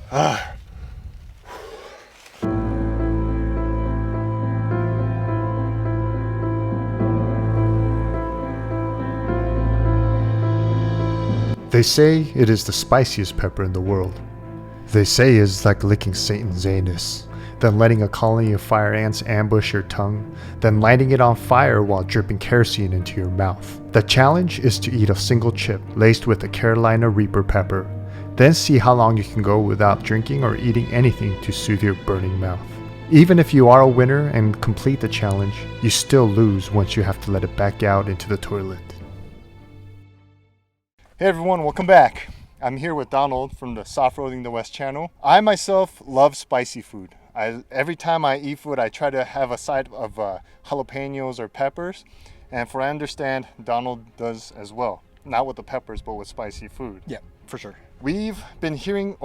They say it is the spiciest pepper in the world. They say it's like licking Satan's anus, then letting a colony of fire ants ambush your tongue, then lighting it on fire while dripping kerosene into your mouth. The challenge is to eat a single chip laced with a Carolina Reaper pepper, then see how long you can go without drinking or eating anything to soothe your burning mouth. Even if you are a winner and complete the challenge, you still lose once you have to let it back out into the toilet. Hey everyone, welcome back. I'm here with Donald from the Soft-Roading the West channel. I myself love spicy food. Every time I eat food, I try to have a side of jalapenos or peppers. And for I understand, Donald does as well. Not with the peppers, but with spicy food. Yeah, for sure. I've been hearing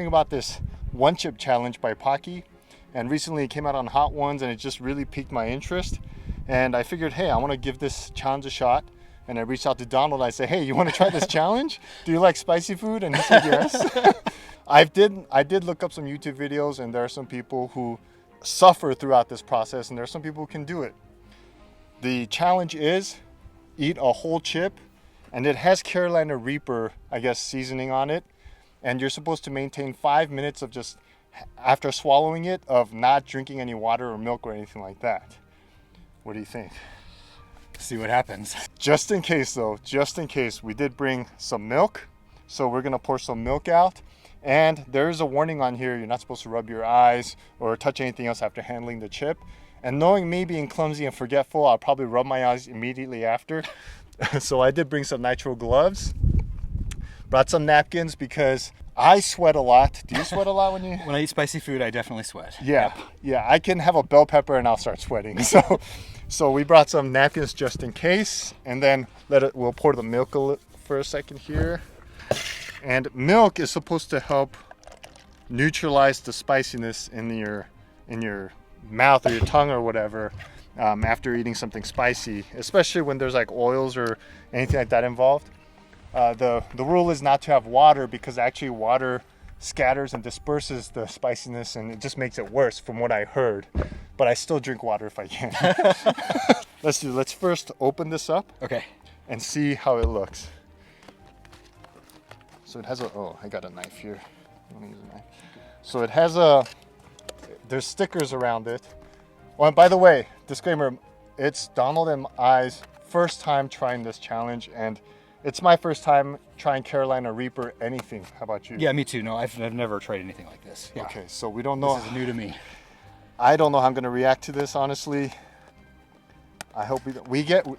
about this One Chip challenge by Paqui. And recently it came out on Hot Ones and it just really piqued my interest. And I figured, hey, I want to give this challenge a shot. And I reached out to Donald. I said, hey, you want to try this challenge? Do you like spicy food? And he said yes. I did look up some YouTube videos, and there are some people who suffer throughout this process, and there are some people who can do it. The challenge is eat a whole chip, and it has Carolina Reaper, I guess, seasoning on it. And you're supposed to maintain 5 minutes of just, after swallowing it, of not drinking any water or milk or anything like that. What do you think? See what happens. Just in case though, we did bring some milk. So we're gonna pour some milk out. And there's a warning on here, you're not supposed to rub your eyes or touch anything else after handling the chip. And knowing me being clumsy and forgetful, I'll probably rub my eyes immediately after. So I did bring some nitrile gloves. Brought some napkins because I sweat a lot. Do you sweat a lot when you... When I eat spicy food, I definitely sweat. Yeah, yep. Yeah, I can have a bell pepper and I'll start sweating. So we brought some napkins just in case, and then we'll pour the milk for a second here. And milk is supposed to help neutralize the spiciness in your mouth or your tongue or whatever after eating something spicy, especially when there's like oils or anything like that involved. The rule is not to have water because actually water scatters and disperses the spiciness and it just makes it worse from what I heard. But I still drink water if I can. Let's first open this up. Okay. And see how it looks. So it has I got a knife here. I'm gonna use a knife. So it has there's stickers around it. Oh, and by the way, disclaimer, it's Donald and I's first time trying this challenge, and it's my first time trying Carolina Reaper anything. How about you? Yeah, me too. No, I've never tried anything like this. Yeah. Okay, so we don't know. This is new to me. I don't know how I'm going to react to this, honestly. I hope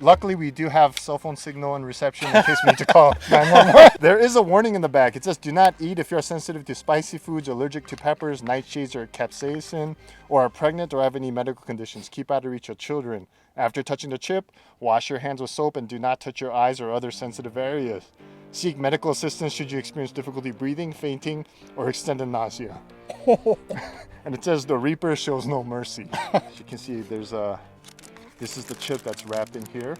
luckily we do have cell phone signal and reception in case we need to call 911. There is a warning in the back. It says, do not eat if you're sensitive to spicy foods, allergic to peppers, nightshades, or capsaicin, or are pregnant or have any medical conditions. Keep out of reach of children. After touching the chip, wash your hands with soap and do not touch your eyes or other sensitive areas. Seek medical assistance should you experience difficulty breathing, fainting, or extended nausea. And it says the Reaper shows no mercy. As you can see, this is the chip that's wrapped in here.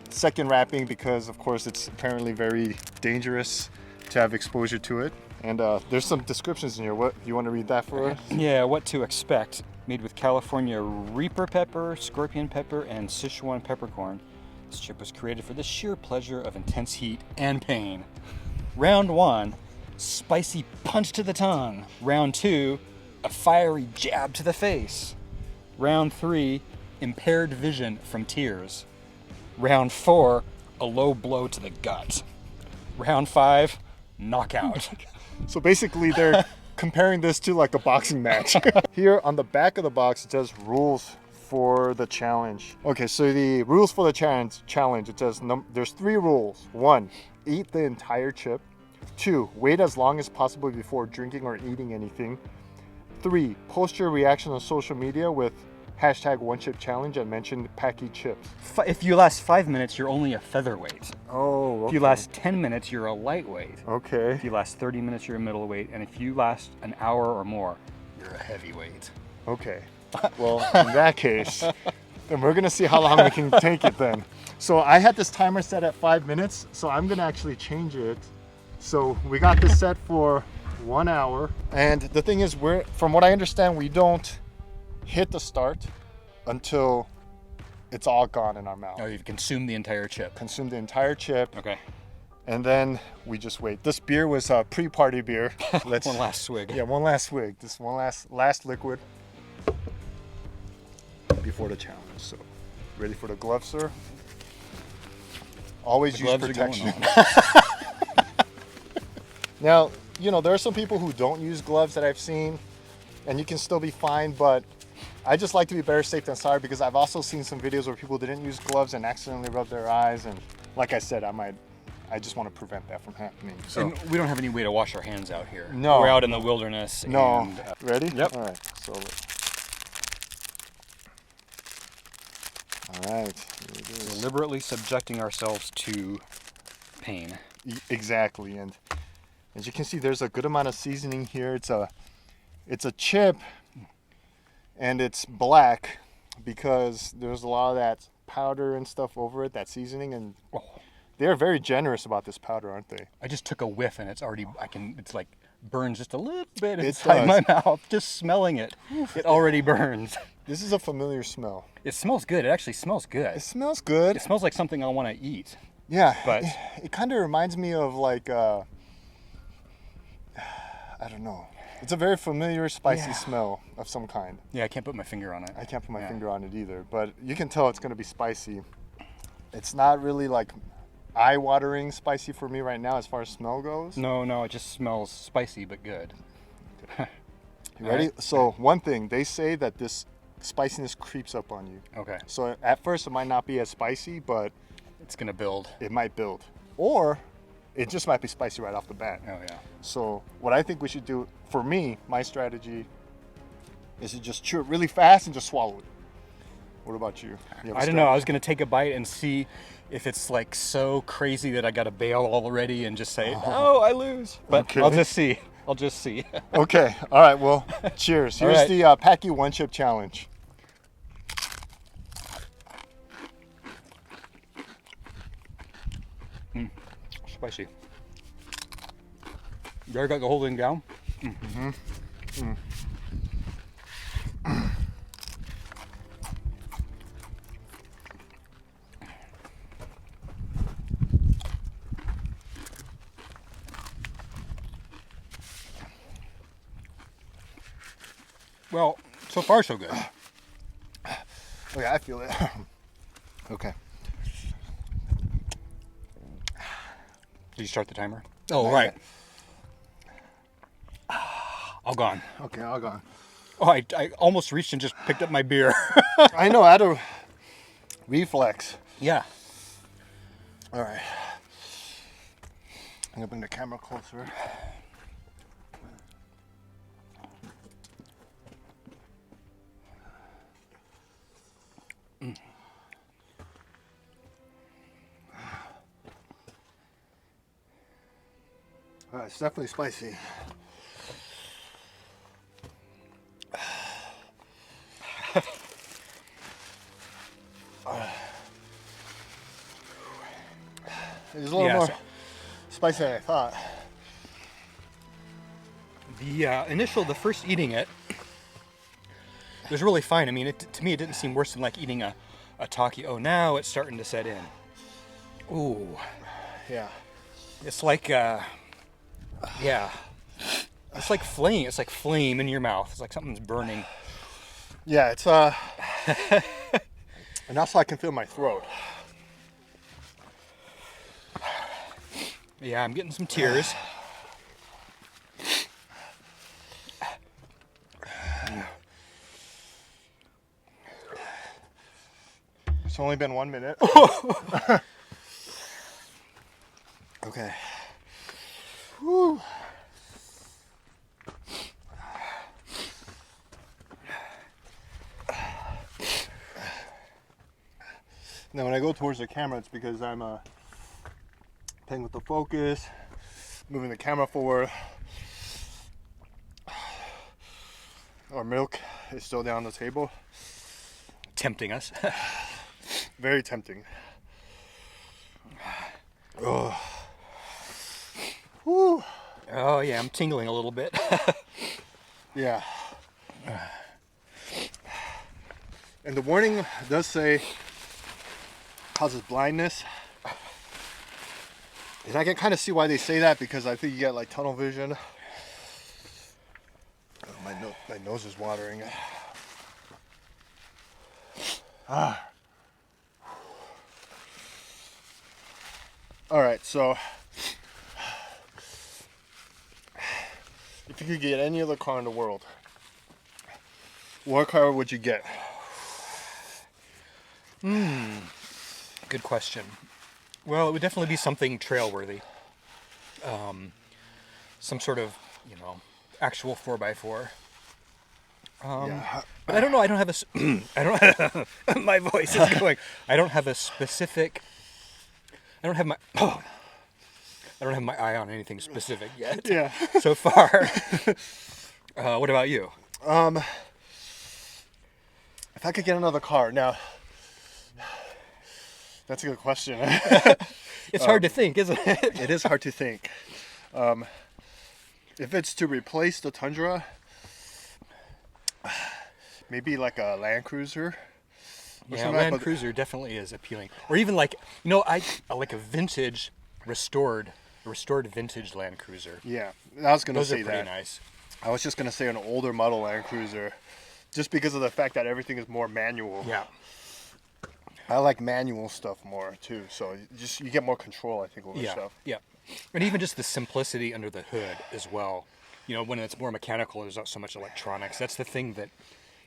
Second wrapping because of course it's apparently very dangerous to have exposure to it. And there's some descriptions in here. What, you want to read that for us? Yeah, what to expect. Made with California Reaper pepper, scorpion pepper, and Sichuan peppercorn. This chip was created for the sheer pleasure of intense heat and pain. Round 1, spicy punch to the tongue. Round 2, a fiery jab to the face. Round 3, impaired vision from tears. Round 4, a low blow to the gut. Round 5, knockout. So basically they're comparing this to like a boxing match. Here on the back of the box it says rules for the challenge. Okay, so the rules for the challenge, it says there's 3 rules. 1, eat the entire chip. 2, wait as long as possible before drinking or eating anything. 3, post your reaction on social media with hashtag One Chip Challenge and mention Paqui chips. If you last 5 minutes, you're only a featherweight. Oh, okay. If you last 10 minutes, you're a lightweight. Okay. If you last 30 minutes, you're a middleweight. And if you last an hour or more, you're a heavyweight. Okay. Well, in that case, then we're gonna see how long we can take it then. So I had this timer set at 5 minutes, so I'm gonna actually change it. So we got this set for 1 hour. And the thing is, from what I understand, we don't hit the start until it's all gone in our mouth. Oh, you've consumed the entire chip. Consume the entire chip. Okay. And then we just wait. This beer was a pre-party beer. Let's one last swig. Yeah, one last swig. This one last liquid before the challenge. So, ready for the gloves, sir? Always use protection. Now, you know, there are some people who don't use gloves that I've seen, and you can still be fine, but I just like to be better safe than sorry, because I've also seen some videos where people didn't use gloves and accidentally rubbed their eyes, and like I said, I just want to prevent that from happening. So And we don't have any way to wash our hands out here. No. We're out in the wilderness. no. And, Ready? Yep. All right. So. All right. Here it is. deliberately subjecting ourselves to pain. Exactly, and as you can see, there's a good amount of seasoning here. It's a chip, and it's black because there's a lot of that powder and stuff over it, that seasoning, and they're very generous about this powder, aren't they? I just took a whiff and it's already, it's like burns just a little bit It inside does. my mouth. Just smelling it, it already burns. This is a familiar smell. It smells good. It actually smells good. It smells good. It smells like something I want to eat. Yeah, But it kind of reminds me of like, I don't know. It's a very familiar spicy smell of some kind. yeah, I can't put my finger on it. I can't put my finger on it either, but you can tell it's going to be spicy. It's not really like eye-watering spicy for me right now as far as smell goes. No, it just smells spicy but good. You ready? Right. So one thing, they say that this spiciness creeps up on you. Okay, So at first it might not be as spicy, but it's gonna build. it might build. Or it just might be spicy right off the bat. Oh yeah. So what I think we should do, for me, my strategy is to just chew it really fast and just swallow it. What about you? You have a I don't know. I strategy? was gonna take a bite and see if it's like so crazy that I gotta bail already and just say, "Oh, I lose." But Okay. I'll just see. I'll just see. Okay. All right. Well, cheers. All Here's right. the Paqui One Chip challenge. Spicy. You already got the whole thing down? Well, so far so good. Okay, I feel it. Okay. Did you start the timer? Oh, Not right. yet. All gone. Okay, all gone. Oh, I almost reached and just picked up my beer. I know. I had a reflex. Yeah. All right. I'm gonna bring the camera closer. It's definitely spicy. It's a little Yeah, more so- spicy than I thought. The first eating it was really fine. I mean, to me, it didn't seem worse than like eating a Taki. Oh, now it's starting to set in. Ooh, Yeah. it's like, it's like flame. It's like flame in your mouth. It's like something's burning. Yeah, it's and also I can feel my throat. Yeah, I'm getting some tears. It's only been 1 minute. Okay. Whew. Now when I go towards the camera, it's because I'm playing with the focus, moving the camera forward. Our milk is still down on the table. Tempting us. Very tempting. Oh. Whew. Oh yeah, I'm tingling a little bit. Yeah. And the warning does say causes blindness. And I can kind of see why they say that, because I think you get like tunnel vision. Oh, my nose is watering. Ah. All right, so if you could get any other car in the world, what car would you get? Good question. Well, it would definitely be something trail-worthy. Some sort of, actual 4x4. Yeah. But I don't know. I don't have I don't. My voice is going. I don't have a specific. I don't have my. I don't have my eye on anything specific yet. Yeah. So far. What about you? If I could get another car now, that's a good question. It's hard to think, isn't it? It is hard to think. If it's to replace the Tundra, maybe like a Land Cruiser. Yeah, Land Cruiser definitely is appealing. Or even like, I like a vintage, restored vintage Land Cruiser. Yeah, I was gonna say Those are pretty that. nice. I was just gonna say an older model Land Cruiser, just because of the fact that everything is more manual. Yeah. I like manual stuff more too, so you get more control, I think, over stuff. Yeah. And even just the simplicity under the hood as well. When it's more mechanical, there's not so much electronics. That's the thing that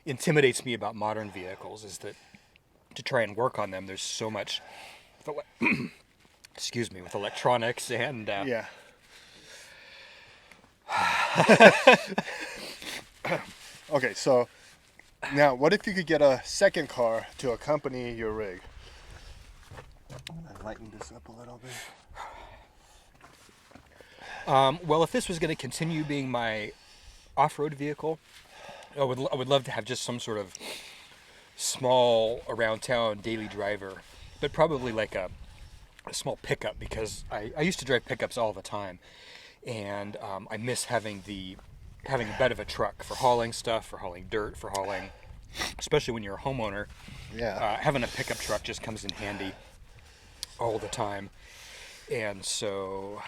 intimidates me about modern vehicles, is that to try and work on them, there's so much with electronics and Yeah. Okay, so now what if you could get a second car to accompany your rig? I'll lighten this up a little bit. Well, if this was going to continue being my off-road vehicle, I would love to have just some sort of small around town daily driver, but probably like a small pickup, because I used to drive pickups all the time, and I miss having a bed of a truck for hauling stuff, for hauling dirt, for hauling, especially when you're a homeowner. Yeah. Having a pickup truck just comes in handy all the time, and so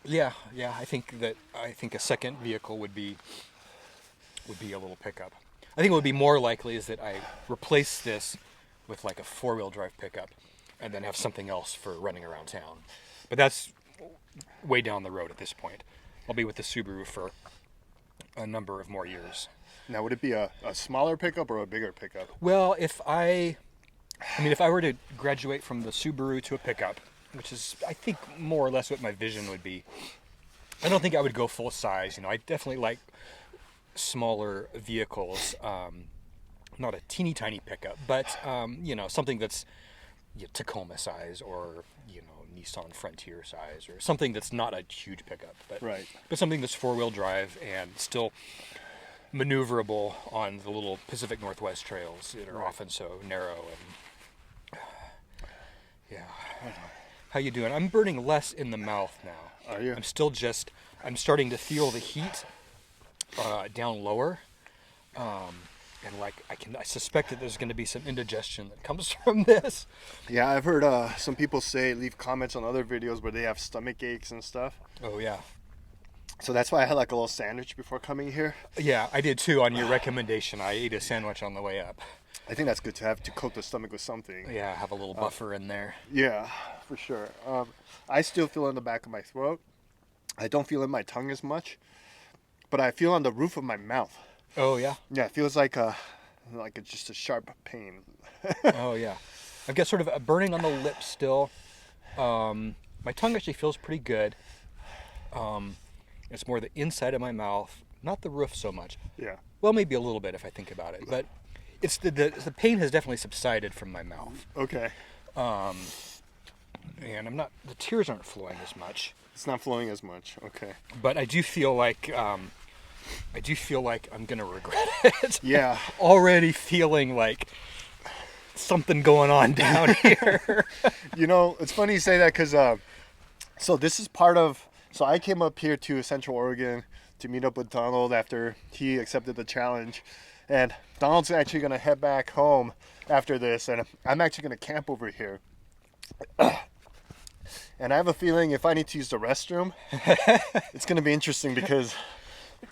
I think a second vehicle would be a little pickup. I think what would be more likely is that I replace this with like a 4-wheel drive pickup, and then have something else for running around town. But that's way down the road at this point. I'll be with the Subaru for a number of more years. Now, would it be a smaller pickup or a bigger pickup? Well, if I were to graduate from the Subaru to a pickup, which is, I think, more or less what my vision would be, I don't think I would go full size. I definitely like smaller vehicles, not a teeny tiny pickup, but something that's Tacoma size, or Nissan Frontier size, or something that's not a huge pickup, but something that's 4-wheel drive and still maneuverable on the little Pacific Northwest trails that are often so narrow. And how you doing? I'm burning less in the mouth now. Are you? I'm starting to feel the heat down lower, and I suspect that there's going to be some indigestion that comes from this. Yeah, I've heard some people leave comments on other videos where they have stomach aches and stuff. Oh yeah. So that's why I had like a little sandwich before coming here. Yeah, I did too. On your recommendation, I ate a sandwich on the way up. I think that's good to have, to coat the stomach with something. Yeah, have a little buffer in there. Yeah, for sure. I still feel in the back of my throat. I don't feel in my tongue as much, but I feel on the roof of my mouth. Oh yeah. Yeah, it feels like it's just a sharp pain. Oh yeah. I've got sort of a burning on the lips still. My tongue actually feels pretty good. It's more the inside of my mouth, not the roof so much. Yeah. Well, maybe a little bit if I think about it, but it's the pain has definitely subsided from my mouth. Okay. And the tears aren't flowing as much. It's not flowing as much. Okay. But I do feel like I'm gonna regret it. Yeah. Already feeling like something going on down here. It's funny you say that, because so this is part of So I came up here to Central Oregon to meet up with Donald after he accepted the challenge. And Donald's actually going to head back home after this. And I'm actually going to camp over here. And I have a feeling if I need to use the restroom, it's going to be interesting because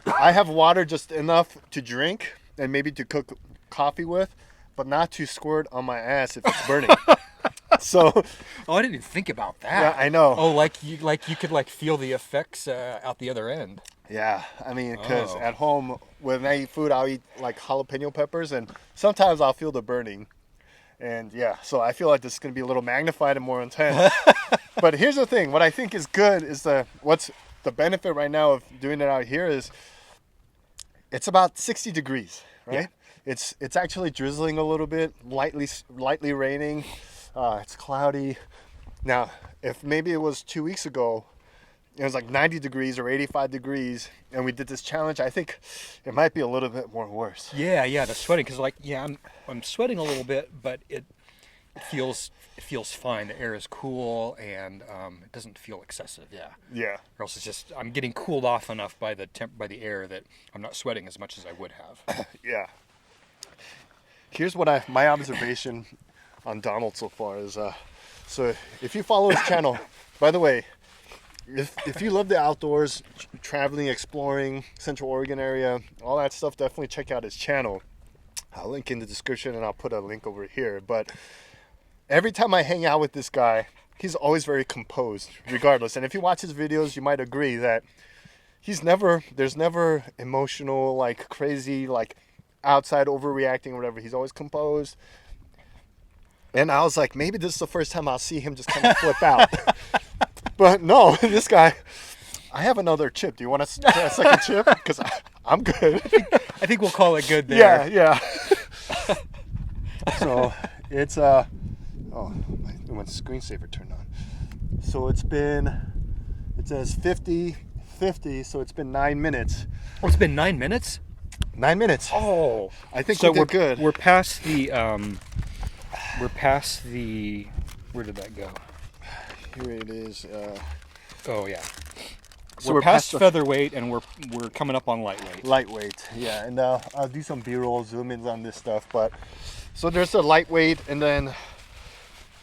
I have water just enough to drink and maybe to cook coffee with, but not to squirt on my ass if it's burning. So, I didn't even think about that. yeah, I know. Oh, like you could like feel the effects out the other end. Yeah, I mean, because Oh. at home when I eat food, I'll eat like jalapeno peppers, and sometimes I'll feel the burning. And yeah, so I feel like this is going to be a little magnified and more intense. But here's the thing: what I think is good is what's the benefit right now of doing it out here is it's about 60 degrees, right? Yeah. It's actually drizzling a little bit, lightly raining. It's cloudy. Now, if maybe it was 2 weeks ago, it was like 90 degrees or 85 degrees, and we did this challenge, I think it might be a little bit more worse. Yeah, the sweating, because like I'm sweating a little bit, but it feels fine. The air is cool and it doesn't feel excessive. Yeah. Yeah. Or else it's just I'm getting cooled off enough by the air that I'm not sweating as much as I would have. Yeah. Here's what my observation on Donald so far is, so if you follow his channel, by the way, if you love the outdoors, traveling, exploring, Central Oregon area, all that stuff, definitely check out his channel. I'll link in the description and I'll put a link over here. But every time I hang out with this guy, he's always very composed, regardless. And if you watch his videos, you might agree that there's never emotional, like crazy, like outside overreacting or whatever. He's always composed. And I was like, maybe this is the first time I'll see him just kind of flip out. But no, this guy, I have another chip. Do you want a second chip? Because I'm good. I think we'll call it good there. Yeah. So it's, my screensaver turned on. So it says 50, so it's been 9 minutes. Oh, it's been 9 minutes? 9 minutes. Oh. I think So we did good. We're past the, where did that go? Here it is. Oh yeah. So we're past featherweight and we're coming up on lightweight. Lightweight, yeah. And I'll do some B-roll zoom ins on this stuff. But so there's the lightweight, and then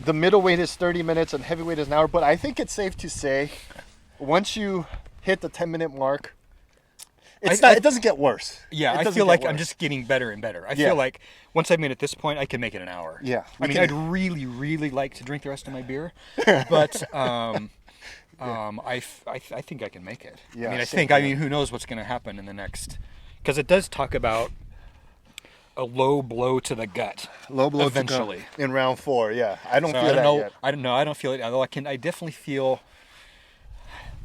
the middleweight is 30 minutes and heavyweight is an hour. But I think it's safe to say once you hit the 10-minute mark, it doesn't get worse. Yeah, I feel like I'm just getting better and better. I feel like once I'm in at this point, I can make it an hour. Yeah. I mean, I'd really, really like to drink the rest of my beer, but I think I can make it. Yeah, I mean, who knows what's going to happen in the next? Because it does talk about a low blow to the gut. Low blow eventually to gut in round 4. Yeah, I don't feel that yet. I don't know. I don't feel it. Although I definitely feel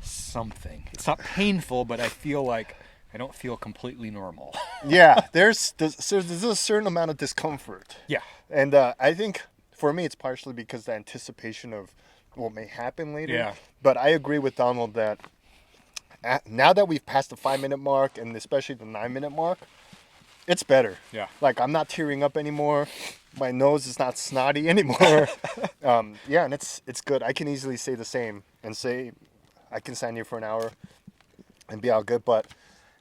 something. It's not painful, but I feel like I don't feel completely normal. Yeah, there's a certain amount of discomfort. Yeah. And I think for me it's partially because the anticipation of what may happen later. Yeah. But I agree with Donald that now that we've passed the 5-minute mark and especially the 9-minute mark, it's better. Yeah. Like I'm not tearing up anymore. My nose is not snotty anymore. Yeah, and it's good. I can easily say the same and say I can stand here for an hour and be all good. But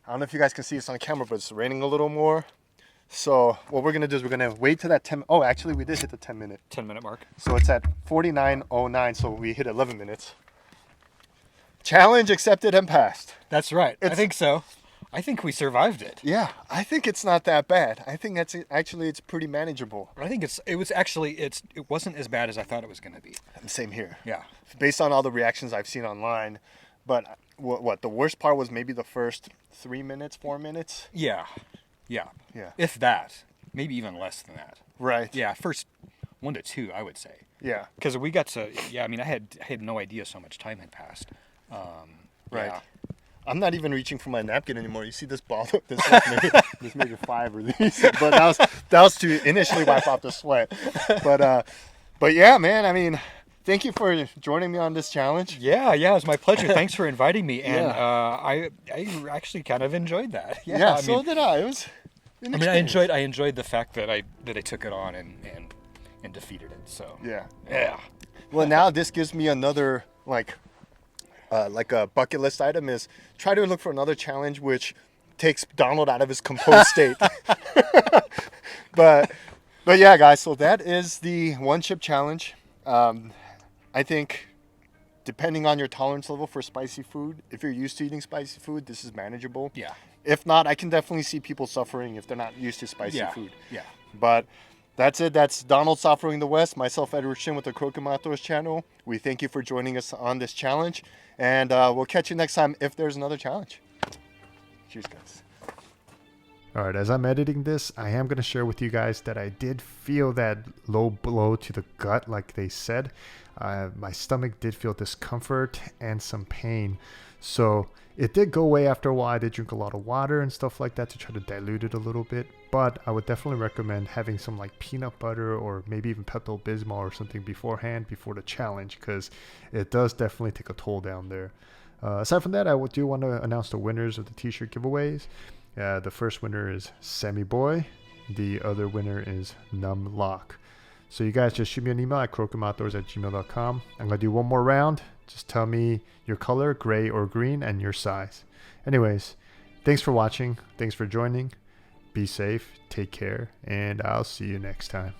I don't know if you guys can see this on camera, but it's raining a little more. So what we're gonna do is we're gonna wait to that 10. Oh, actually, we did hit the 10-minute mark. So it's at 49:09. So we hit 11 minutes. Challenge accepted and passed. That's right. I think so. I think we survived it. Yeah, I think it's not that bad. I think it's pretty manageable. I think it wasn't as bad as I thought it was going to be. Same here. Yeah. Based on all the reactions I've seen online, but what the worst part was maybe the first 3 minutes, 4 minutes. Yeah. If that, maybe even less than that. Right. Yeah, first 1 to 2, I would say. Yeah. Because we got to. Yeah, I mean, I had no idea so much time had passed. Right. Yeah. I'm not even reaching for my napkin anymore. You see this ball? This maybe 5 of these, but that was to initially wipe off the sweat. But yeah, man. I mean, thank you for joining me on this challenge. Yeah, it was my pleasure. Thanks for inviting me, and I actually kind of enjoyed that. Yeah, so did I. It was. I enjoyed the fact that I took it on and defeated it. So yeah. Yeah. Well, now this gives me another like a bucket list item is try to look for another challenge which takes Donald out of his composed state. but yeah, guys, so that is the one chip challenge. I think depending on your tolerance level for spicy food, if you're used to eating spicy food, this is manageable. Yeah. If not, I can definitely see people suffering if they're not used to spicy food. Yeah. But that's it. That's Donald Suffering the West. Myself, Edward Shin, with the Krokem Outdoors channel. We thank you for joining us on this challenge. And we'll catch you next time if there's another challenge. Cheers, guys. All right, as I'm editing this, I am going to share with you guys that I did feel that low blow to the gut, like they said. My stomach did feel discomfort and some pain. So it did go away after a while. I did drink a lot of water and stuff like that to try to dilute it a little bit. But I would definitely recommend having some like peanut butter or maybe even Pepto-Bismol or something beforehand, before the challenge, because it does definitely take a toll down there. Aside from that, I do want to announce the winners of the t-shirt giveaways. The first winner is Sammy Boy. The other winner is Numb Lock. So you guys just shoot me an email at KrokemOutdoors@gmail.com. I'm going to do one more round. Just tell me your color, gray or green, and your size. Anyways, thanks for watching. Thanks for joining. Be safe. Take care. And I'll see you next time.